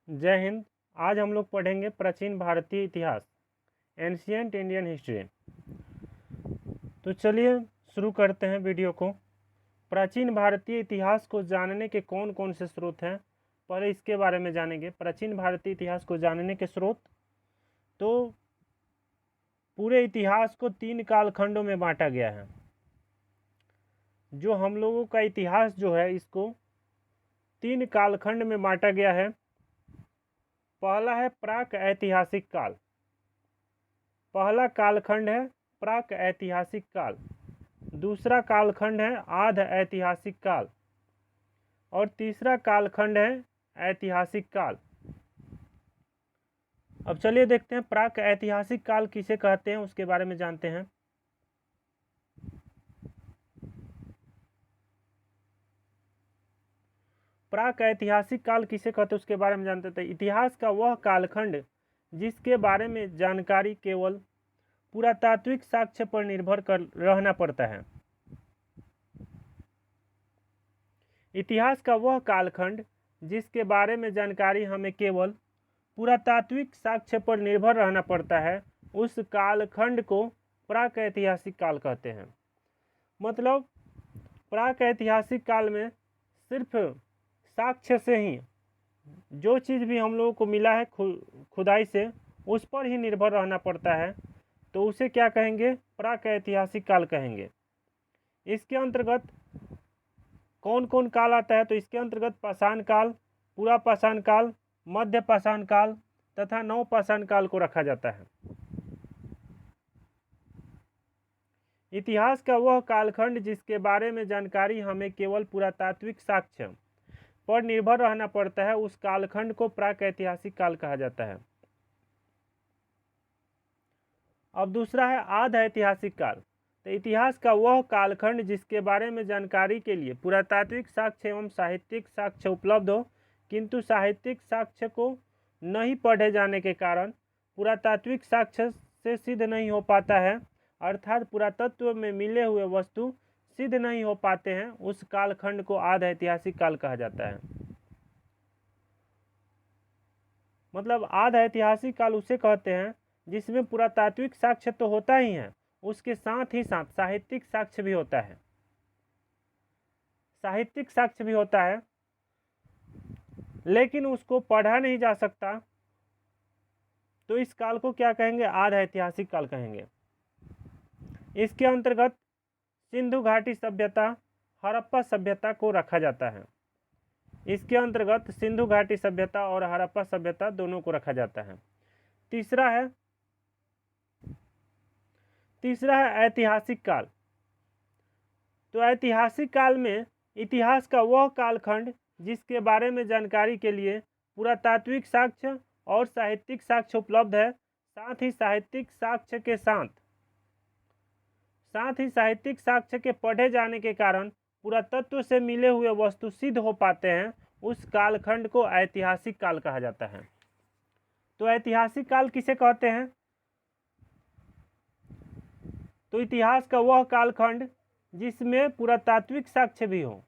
जय हिंद। आज हम लोग पढ़ेंगे प्राचीन भारतीय इतिहास, एंशिएंट इंडियन हिस्ट्री। तो चलिए शुरू करते हैं वीडियो को। प्राचीन भारतीय इतिहास को जानने के कौन कौन से स्रोत हैं, पहले इसके बारे में जानेंगे। प्राचीन भारतीय इतिहास को जानने के स्रोत, तो पूरे इतिहास को 3 कालखंडों में बांटा गया है। जो हम लोगों का इतिहास जो है, इसको 3 कालखंड में बांटा गया है। पहला है प्राक ऐतिहासिक काल। पहला कालखंड है प्राक ऐतिहासिक काल। दूसरा कालखंड है आध ऐतिहासिक काल और तीसरा कालखंड है ऐतिहासिक काल। अब चलिए देखते हैं प्राक ऐतिहासिक काल किसे कहते हैं, उसके बारे में जानते हैं। प्राक ऐतिहासिक काल किसे कहते हैं उसके बारे में जानते थे। इतिहास का वह कालखंड जिसके बारे में जानकारी केवल पुरातात्विक साक्ष्य पर निर्भर कर रहना पड़ता है। इतिहास का वह कालखंड जिसके बारे में जानकारी हमें केवल पुरातात्विक साक्ष्य पर निर्भर रहना पड़ता है, उस कालखंड को प्राक ऐतिहासिक काल कहते हैं। मतलब प्राक ऐतिहासिक काल में सिर्फ साक्ष्य से ही, जो चीज़ भी हम लोगों को मिला है खुदाई से, उस पर ही निर्भर रहना पड़ता है, तो उसे क्या कहेंगे? प्राक ऐतिहासिक काल कहेंगे। इसके अंतर्गत कौन कौन काल आता है? तो इसके अंतर्गत पाषाण काल, पूरा पाषाण काल, मध्य पाषाण काल तथा नव पाषाण काल को रखा जाता है। इतिहास का वह कालखंड जिसके बारे में जानकारी हमें केवल पुरातात्विक साक्ष्य पर निर्भर रहना पड़ता है, उस कालखंड को प्राक ऐतिहासिक काल कहा जाता है। अब दूसरा है आध ऐतिहासिक काल। तो इतिहास का वह कालखंड जिसके बारे में जानकारी के लिए पुरातात्विक साक्ष्य एवं साहित्यिक साक्ष्य उपलब्ध हो, किंतु साहित्यिक साक्ष्य को नहीं पढ़े जाने के कारण पुरातात्विक साक्ष्य से सिद्ध नहीं हो पाता है, अर्थात पुरातत्व में मिले हुए वस्तु सिद्ध नहीं हो पाते हैं, उस कालखंड को आध ऐतिहासिक काल कहा जाता है। मतलब आध ऐतिहासिक काल उसे कहते हैं जिसमें पुरातात्विक साक्ष्य तो होता ही है, उसके साथ ही साथ साहित्यिक साक्ष्य भी होता है। साहित्यिक साक्ष्य भी होता है, लेकिन उसको पढ़ा नहीं जा सकता, तो इस काल को क्या कहेंगे? आध ऐतिहासिक काल कहेंगे। इसके अंतर्गत सिंधु घाटी सभ्यता, हड़प्पा सभ्यता को रखा जाता है। इसके अंतर्गत सिंधु घाटी सभ्यता और हड़प्पा सभ्यता दोनों को रखा जाता है। तीसरा है ऐतिहासिक काल। तो ऐतिहासिक काल में इतिहास का वह कालखंड जिसके बारे में जानकारी के लिए पुरातात्विक साक्ष्य और साहित्यिक साक्ष्य उपलब्ध है, साथ ही साहित्यिक साक्ष्य के पढ़े जाने के कारण पुरातत्व से मिले हुए वस्तु सिद्ध हो पाते हैं, उस कालखंड को ऐतिहासिक काल कहा जाता है। तो ऐतिहासिक काल किसे कहते हैं? तो इतिहास का वह कालखंड जिसमें पुरातात्विक साक्ष्य भी हो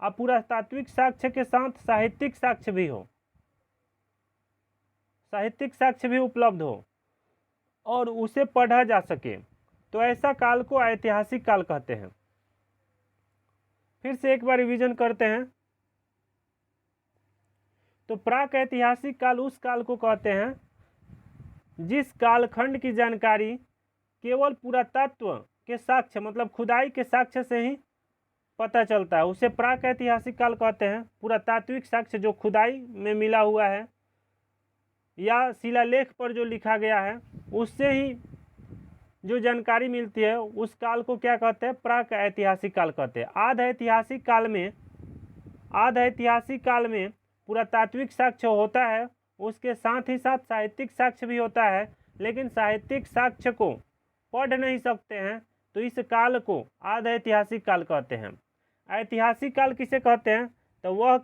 और पुरातात्विक साक्ष्य के साथ साहित्यिक साक्ष्य भी हो, साहित्यिक साक्ष्य भी उपलब्ध हो और उसे पढ़ा जा सके, तो ऐसा काल को ऐतिहासिक काल कहते हैं। फिर से एक बार रिवीजन करते हैं। तो प्राक ऐतिहासिक काल उस काल को कहते हैं जिस कालखंड की जानकारी केवल पुरातत्व के साक्ष्य, मतलब खुदाई के साक्ष्य से ही पता चलता है, उसे प्राक ऐतिहासिक काल कहते हैं। पुरातात्विक साक्ष्य जो खुदाई में मिला हुआ है या शिलालेख पर जो लिखा गया है, उससे ही जो जानकारी मिलती है, उस काल को क्या कहते हैं? प्राक ऐतिहासिक काल कहते हैं। आध ऐतिहासिक काल में पुरातात्विक साक्ष्य होता है, उसके साथ ही साथ साहित्यिक साक्ष्य भी होता है, लेकिन साहित्यिक साक्ष्य को पढ़ नहीं सकते हैं, तो इस काल को आध ऐतिहासिक काल कहते हैं। ऐतिहासिक काल किसे कहते हैं? तो वह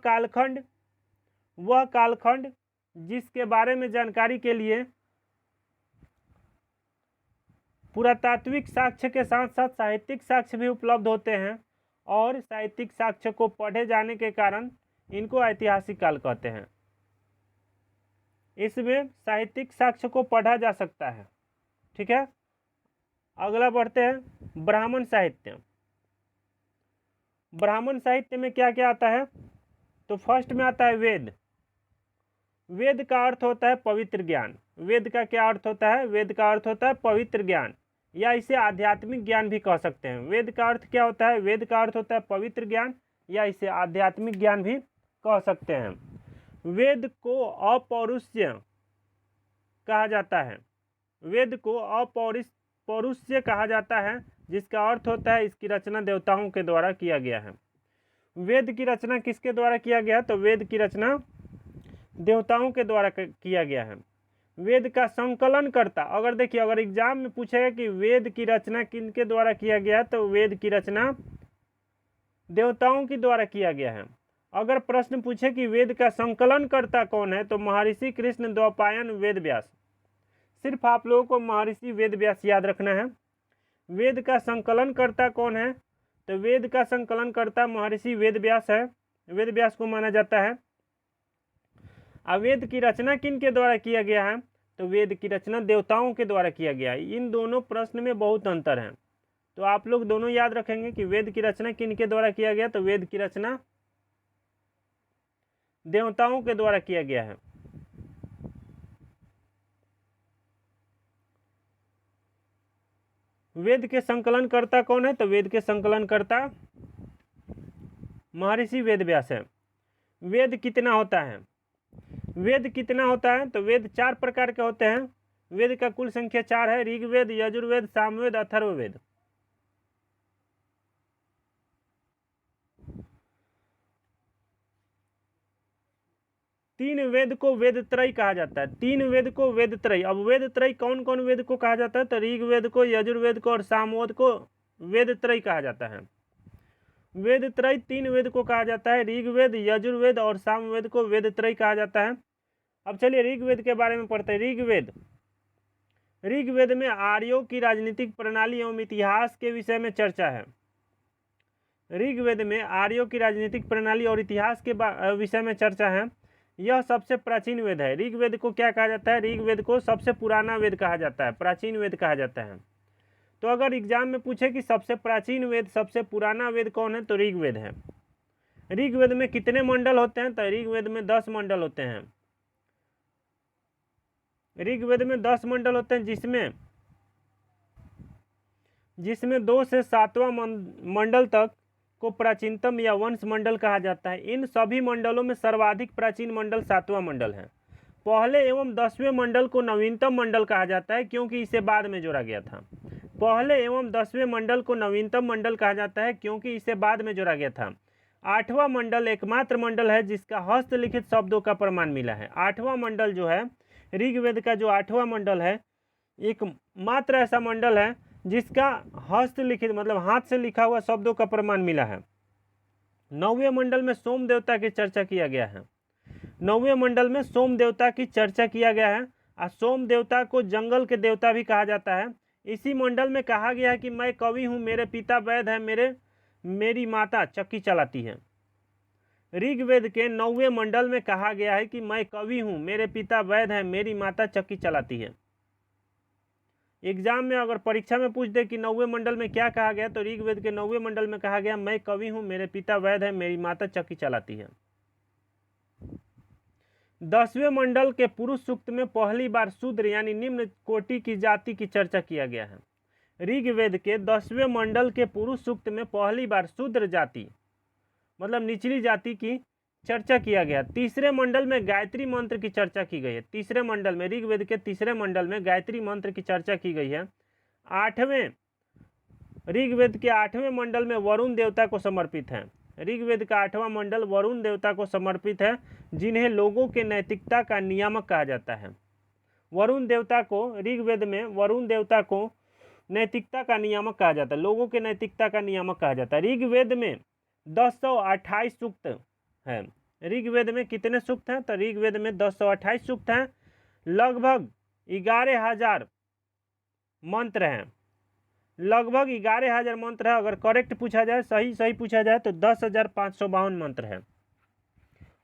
कालखंड जिसके बारे में जानकारी के लिए पुरातात्विक साक्ष्य के साथ साथ साहित्यिक साक्ष्य भी उपलब्ध होते हैं, और साहित्यिक साक्ष्य को पढ़े जाने के कारण इनको ऐतिहासिक काल कहते हैं। इसमें साहित्यिक साक्ष्य को पढ़ा जा सकता है। ठीक है, अगला बढ़ते हैं ब्राह्मण साहित्य। ब्राह्मण साहित्य में क्या क्या आता है? तो फर्स्ट में आता है वेद। वेद का अर्थ होता है पवित्र ज्ञान। वेद का क्या अर्थ होता है? वेद का अर्थ होता है पवित्र ज्ञान, या इसे आध्यात्मिक ज्ञान भी कह सकते हैं। वेद का अर्थ क्या होता है? वेद का अर्थ होता है पवित्र ज्ञान, या इसे आध्यात्मिक ज्ञान भी कह सकते हैं। वेद को अपौरुष्य कहा जाता है। वेद को अपौरुष्य कहा जाता है, जिसका अर्थ होता है इसकी रचना देवताओं के द्वारा किया गया है। वेद की रचना किसके द्वारा किया गया? तो वेद की रचना देवताओं के द्वारा किया गया है। वेद का संकलन करता, अगर देखिए, अगर एग्जाम में पूछेगा कि वेद की रचना किनके द्वारा किया गया है, तो वेद की रचना देवताओं के द्वारा किया गया है। अगर प्रश्न पूछे कि वेद का संकलन करता कौन है, तो महर्षि कृष्ण द्वैपायन वेद व्यास। सिर्फ आप लोगों को महर्षि वेद व्यास याद रखना है। वेद का संकलन करता कौन है? तो वेद का संकलन करता महर्षि वेद व्यास है, वेद व्यास को माना जाता है। अब वेद की रचना किन के द्वारा किया गया है? तो वेद की रचना देवताओं के द्वारा किया गया है। इन दोनों प्रश्न में बहुत अंतर है, तो आप लोग दोनों याद रखेंगे कि वेद की रचना किन के द्वारा किया गया? तो वेद की रचना देवताओं के द्वारा किया गया है। वेद के संकलन करता कौन है? तो वेद के संकलन करता महर्षि वेद व्यास है। वेद कितना होता है? वेद कितना होता है? तो वेद 4 प्रकार के होते हैं। वेद का कुल संख्या 4 है। ऋग्वेद, यजुर्वेद, सामवेद, अथर्ववेद। तीन वेद को वेद त्रय कहा जाता है। 3 वेद को वेद त्रय। अब वेद त्रय कौन कौन वेद को कहा जाता है? तो ऋग्वेद को, यजुर्वेद को और सामवेद को वेद त्रय कहा जाता है। वेद त्रय 3 वेद को कहा जाता है। ऋग्वेद, यजुर्वेद और सामवेद को वेद त्रय कहा जाता है। अब चलिए ऋग्वेद के बारे में पढ़ते हैं। ऋग्वेद में आर्यों की राजनीतिक प्रणाली एवं इतिहास के विषय में चर्चा है। ऋग्वेद में आर्यों की राजनीतिक प्रणाली और इतिहास के विषय में चर्चा है। यह सबसे प्राचीन वेद है। ऋग्वेद को क्या कहा जाता है? ऋग्वेद को सबसे पुराना वेद कहा जाता है, प्राचीन वेद कहा जाता है। तो अगर एग्जाम में पूछे कि सबसे प्राचीन वेद, सबसे पुराना वेद कौन है, तो ऋग्वेद है। ऋग्वेद में कितने मंडल होते हैं? तो ऋग्वेद में 10 मंडल होते हैं। ऋग्वेद में 10 मंडल होते हैं, जिसमें 2 से 7वां मंडल तक को प्राचीनतम या वंश मंडल कहा जाता है। इन सभी मंडलों में सर्वाधिक प्राचीन मंडल 7वां मंडल है। पहले एवं 10वें मंडल को नवीनतम मंडल कहा जाता है, क्योंकि इसे बाद में जोड़ा गया था। पहले एवं 10वें मंडल को नवीनतम मंडल कहा जाता है, क्योंकि इसे बाद में जोड़ा गया था। 8वां मंडल एकमात्र मंडल है जिसका हस्तलिखित शब्दों का प्रमाण मिला है। 8वां मंडल जो है, ऋग्वेद का जो 8वां मंडल है, एकमात्र ऐसा मंडल है जिसका हस्तलिखित मतलब हाथ से लिखा हुआ शब्दों का प्रमाण मिला है। 9वें मंडल में सोम देवता की चर्चा किया गया है। 9वें मंडल में सोम देवता की चर्चा किया गया है, और सोम देवता को जंगल के देवता भी कहा जाता है। इसी मंडल में कहा गया है कि मैं कवि हूँ, मेरे पिता वैद्य है, मेरी माता चक्की चलाती है। ऋग्वेद के 9वें मंडल में कहा गया है कि मैं कवि हूँ, मेरे पिता वैद्य है, मेरी माता चक्की चलाती है। एग्जाम में अगर परीक्षा में पूछ दे कि 9वें मंडल में क्या कहा गया, तो ऋग्वेद के 9वें मंडल में कहा गया मैं कवि हूँ, मेरे पिता वैद्य है, मेरी माता चक्की चलाती है। 10वें मंडल के पुरुष सूक्त में पहली बार शूद्र यानी निम्न कोटि की जाति की चर्चा किया गया है। ऋग्वेद के 10वें मंडल के पुरुष सूक्त में पहली बार शूद्र जाति मतलब निचली जाति की चर्चा किया गया। तीसरे मंडल में गायत्री मंत्र की चर्चा की गई है। तीसरे मंडल में, ऋग्वेद के तीसरे मंडल में गायत्री मंत्र की चर्चा की गई है। ऋग्वेद के 8वें मंडल में वरुण देवता को समर्पित है। ऋग्वेद का 8वां मंडल वरुण देवता को समर्पित है, जिन्हें लोगों के नैतिकता का नियामक कहा जाता है। वरुण देवता को ऋग्वेद में वरुण देवता को नैतिकता का नियामक कहा जाता है, लोगों के नैतिकता का नियामक कहा जाता है। ऋग्वेद में 1028 सूक्त है। ऋग्वेद में कितने सूक्त हैं? तो ऋग्वेद में 1028 सूक्त हैं। लगभग 11,000 मंत्र हैं। लगभग 11,000 मंत्र है। अगर करेक्ट पूछा जाए, सही पूछा जाए, तो 10,552 मंत्र है।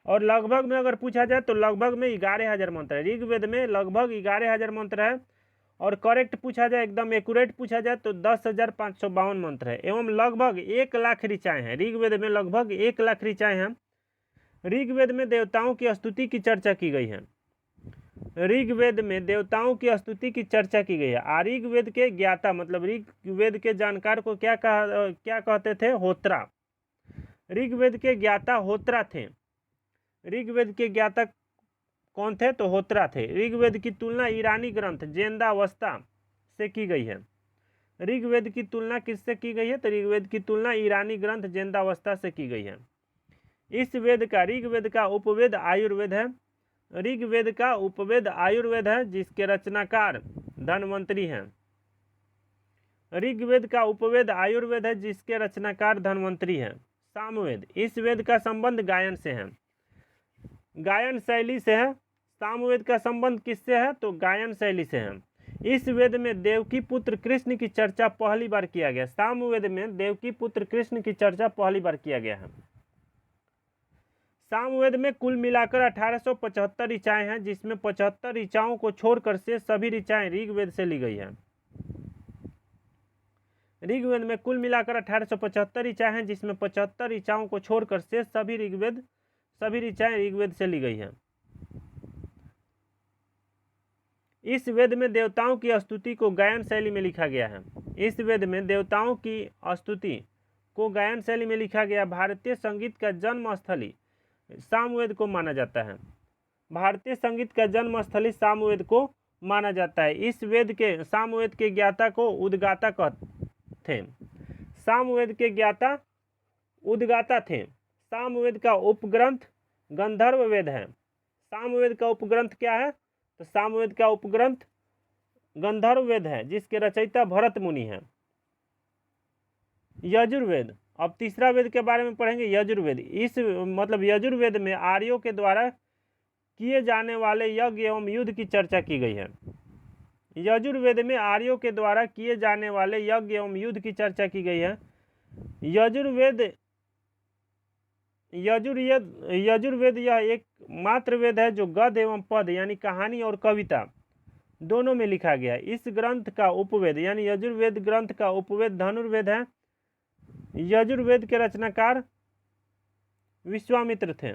और लगभग में अगर पूछा जाए तो लगभग में 11,000 मंत्र है। ऋग्वेद में लगभग 11,000 मंत्र है और करेक्ट पूछा जाए, एकदम एक्यूरेट पूछा जाए तो 10,552 मंत्र है एवं लगभग 1,00,000 ऋचाएँ हैं। ऋग्वेद में लगभग 1,00,000 ऋचाएँ हैं। ऋग्वेद में देवताओं की स्तुति की चर्चा की गई है। ऋग्वेद में देवताओं की स्तुति की चर्चा की गई है। ऋग्वेद के ज्ञाता मतलब ऋग्वेद के जानकार को क्या कहते थे? होत्रा। ऋग्वेद के ज्ञाता होत्रा थे। ऋग्वेद के ज्ञाता कौन थे? तो होत्रा थे। ऋग्वेद की तुलना ईरानी ग्रंथ जेंदावस्ता से की गई है। ऋग्वेद की तुलना किससे की गई है? तो ऋग्वेद की तुलना ईरानी ग्रंथ जेंदावस्ता से की गई है। इस वेद का ऋग्वेद का उपवेद आयुर्वेद है। ऋग्वेद का उपवेद आयुर्वेद है जिसके रचनाकार धन्वंतरी हैं। ऋग्वेद का उपवेद आयुर्वेद है जिसके रचनाकार धन्वंतरी हैं। सामवेद, इस वेद का संबंध गायन से है, गायन शैली से है। सामवेद का संबंध किससे है? तो गायन शैली से है। इस वेद में देवकी पुत्र कृष्ण की चर्चा पहली बार किया गया। सामवेद में देवकी पुत्र कृष्ण की चर्चा पहली बार किया गया है। सामवेद में कुल मिलाकर 1875 ऋचाएँ हैं जिसमें 75 ऋचाओं को छोड़कर से सभी ऋचाएँ ऋग्वेद से ली गई हैं। ऋग्वेद में कुल मिलाकर 1875 ऋचाएँ हैं जिसमें 75 ऋचाओं को छोड़कर से सभी ऋचाएँ ऋग्वेद से ली गई हैं। इस वेद में देवताओं की स्तुति को गायन शैली में लिखा गया है। इस वेद में देवताओं की स्तुति को गायन शैली में लिखा गया। भारतीय संगीत का जन्मस्थली सामवेद को माना जाता है। भारतीय संगीत का जन्मस्थली सामवेद को माना जाता है। इस वेद के सामवेद के ज्ञाता को उद्गाता कहते थे। सामवेद के ज्ञाता उद्गाता थे। सामवेद का उपग्रंथ गंधर्व वेद है। सामवेद का उपग्रंथ क्या है? तो सामवेद का उपग्रंथ गंधर्व वेद है जिसके रचयिता भरत मुनि हैं। यजुर्वेद, अब तीसरा वेद के बारे में पढ़ेंगे, यजुर्वेद। इस मतलब यजुर्वेद में आर्यों के द्वारा किए जाने वाले यज्ञ एवं युद्ध की चर्चा की गई है। यजुर्वेद में आर्यों के द्वारा किए जाने वाले यज्ञ एवं युद्ध की चर्चा की गई है। यजुर्वेद यह एक मात्र वेद है जो गद्य एवं पद यानी कहानी और कविता दोनों में लिखा गया है। इस ग्रंथ का उपवेद यानी यजुर्वेद ग्रंथ का उपवेद धनुर्वेद है। यजुर्वेद के रचनाकार विश्वामित्र थे।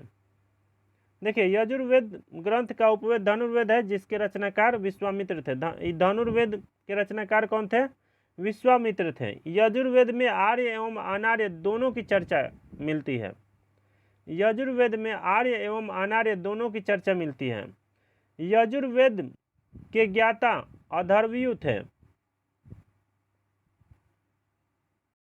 देखिए, यजुर्वेद ग्रंथ का उपवेद धनुर्वेद है जिसके रचनाकार विश्वामित्र थे। धनुर्वेद के रचनाकार कौन थे? विश्वामित्र थे। यजुर्वेद में आर्य एवं अनार्य दोनों की चर्चा मिलती है। यजुर्वेद में आर्य एवं अनार्य दोनों की चर्चा मिलती है। यजुर्वेद के ज्ञाता अथर्वयु थे।